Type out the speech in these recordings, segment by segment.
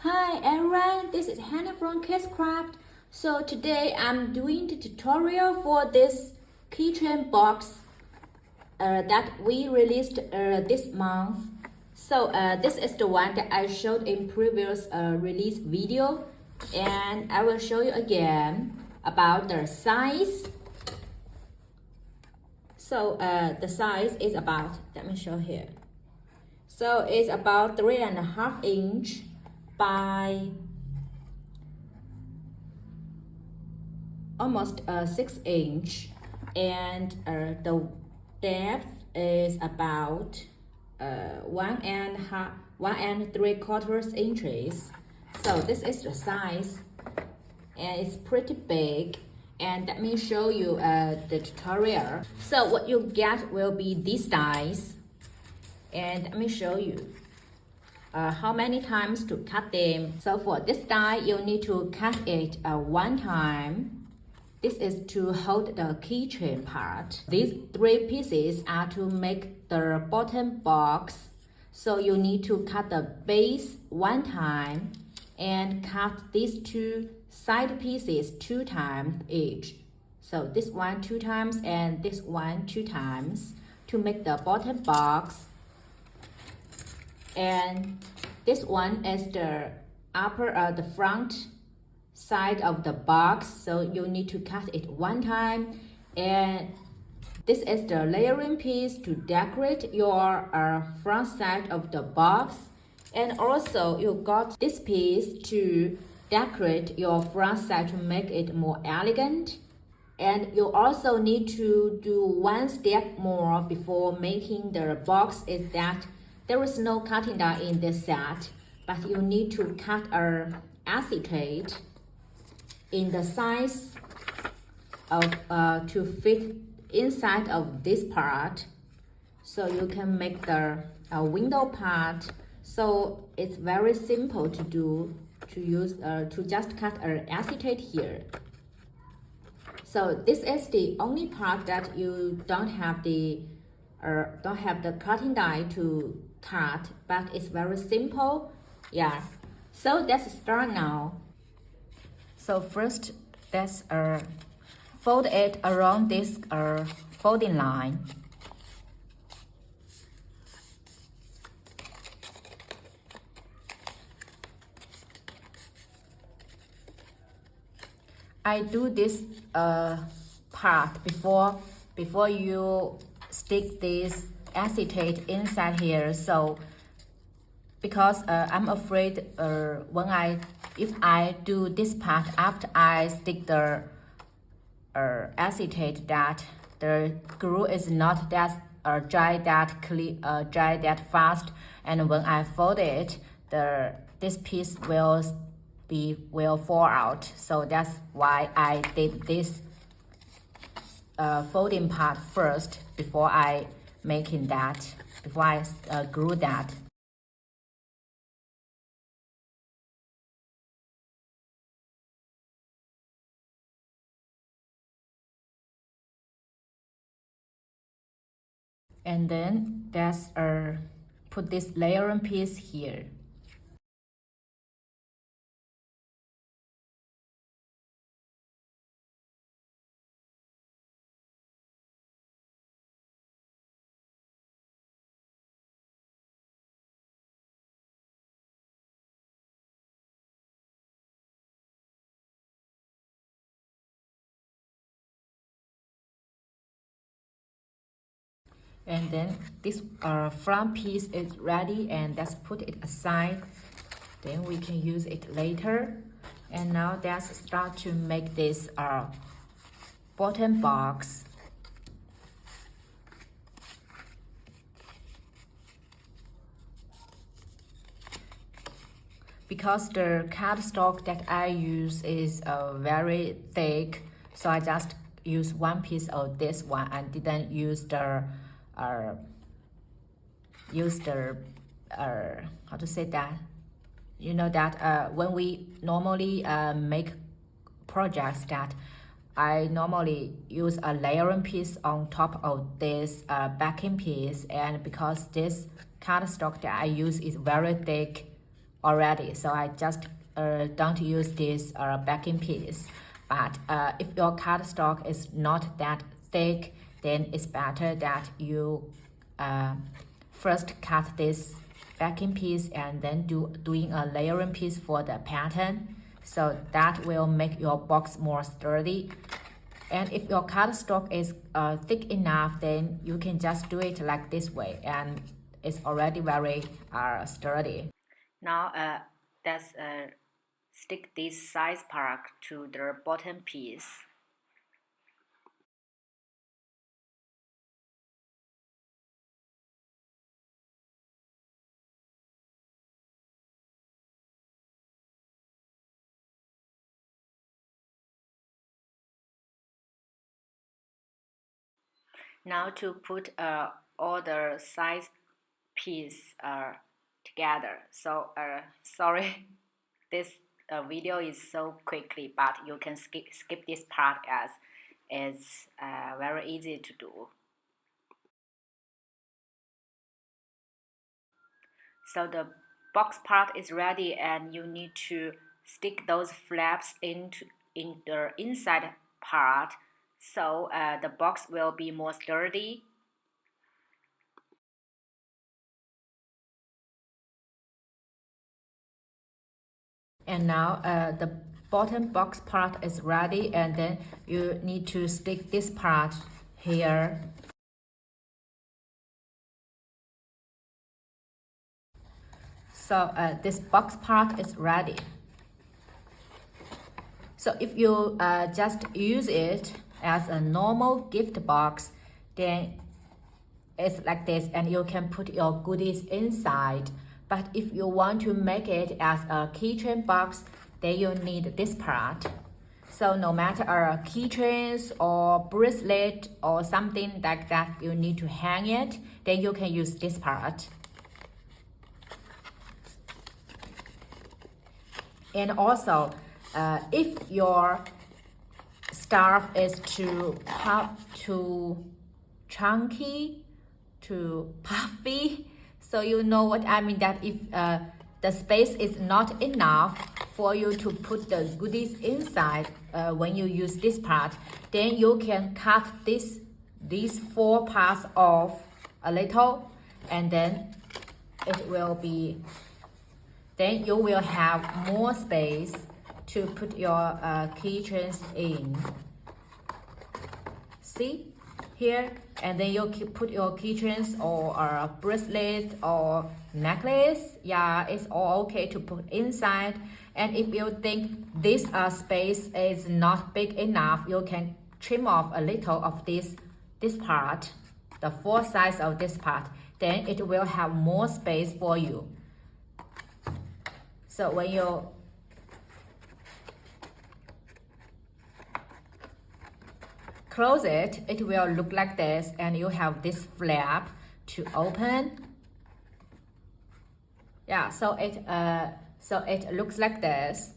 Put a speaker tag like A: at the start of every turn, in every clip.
A: Hi everyone, this is Hannah from KSCRAFT. So today I'm doing the tutorial for this keychain box that we released this month. So this is the one that I showed in previous release video, and I will show you again about the size. So the size is about, let me show here. So it's about 3.5 inch by almost 6 inch, and the depth is about 1.75 inches. So this is the size, and it's pretty big. And let me show you the tutorial. So what you get will be this size, and let me show you how many times to cut them. So for this die, you need to cut it one time. This is to hold the keychain part. These 3 pieces are to make the bottom box. So you need to cut the base one time and cut these 2 side pieces 2 times each. So this one 2 times and this one 2 times to make the bottom box. And this one is the the front side of the box, so you need to cut it one time. And this is the layering piece to decorate your front side of the box. And also you got this piece to decorate your front side to make it more elegant. And you also need to do one step more before making the box, is that there is no cutting die in this set, but you need to cut acetate in the size of to fit inside of this part, so you can make the window part. So it's very simple to do, to use to just cut acetate here. So this is the only part that you don't have the cutting die to cut, but it's very simple. Yeah, so let's start now. So first, let's fold it around this folding line. I do this part before you stick this acetate inside here. So because I'm afraid if I do this part after I stick the acetate, that the glue is not that dry that fast, and when I fold it, this piece will fall out. So that's why I did this folding part first before I glue that. And then let's put this layering piece here. And then this front piece is ready, and let's put it aside. Then we can use it later. And now let's start to make this bottom box. Because the cardstock that I use is very thick, so I just use one piece of this one and didn't use the how to say that, you know, that when we normally make projects, that I normally use a layering piece on top of this backing piece. And because this cardstock that I use is very thick, already, so I just don't use this backing piece. But if your cardstock is not that thick, then it's better that you first cut this backing piece and then doing a layering piece for the pattern, so that will make your box more sturdy. And if your cardstock is thick enough, then you can just do it like this way, and it's already very sturdy. Now let's stick this size part to the bottom piece. Now to put all the size piece together. So sorry, this video is so quickly, but you can skip this part as it's very easy to do. So the box part is ready, and you need to stick those flaps in the inside part, so the box will be more sturdy. And now the bottom box part is ready, and then you need to stick this part here. So this box part is ready. So if you just use it as a normal gift box, then it's like this, and you can put your goodies inside. But if you want to make it as a keychain box, then you need this part. So no matter keychains or bracelet or something like that, you need to hang it, then you can use this part. And also, if your stuff is too chunky, too puffy, so you know what I mean, that if the space is not enough for you to put the goodies inside when you use this part, then you can cut these 4 parts off a little, and then it will be, then you will have more space to put your keychains in. See here, and then you put your keychains or a bracelet or necklace. Yeah, it's all okay to put inside. And if you think this space is not big enough, you can trim off a little of this part, the 4 sides of this part. Then it will have more space for you. So when you close it, it will look like this, and you have this flap to open. Yeah, so it looks like this.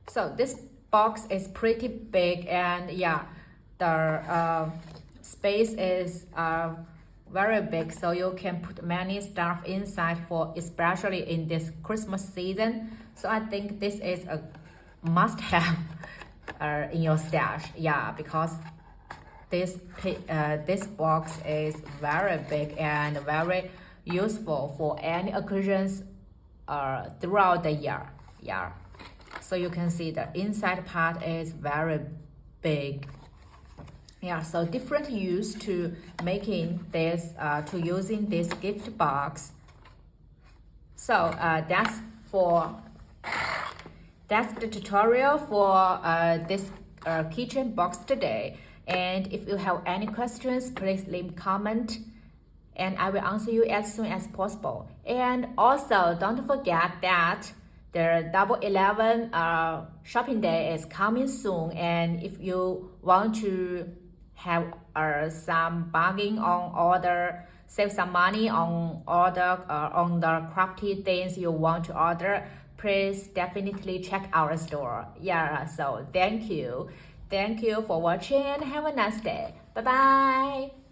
A: So this box is pretty big, and yeah, the space is very big, so you can put many stuff inside, for especially in this Christmas season. So I think this is a must-have in your stash. Yeah, because this box is very big and very useful for any occasions throughout the year. Yeah, so you can see the inside part is very big. Yeah, so different use to making this, to using this gift box. So that's the tutorial for this keychain box today. And if you have any questions, please leave a comment, and I will answer you as soon as possible. And also, don't forget that the Double 11 shopping day is coming soon, and if you want to have some bargain on order, save some money on order on the crafty things you want to order, please definitely check our store. Yeah, so thank you for watching, and have a nice day. Bye bye.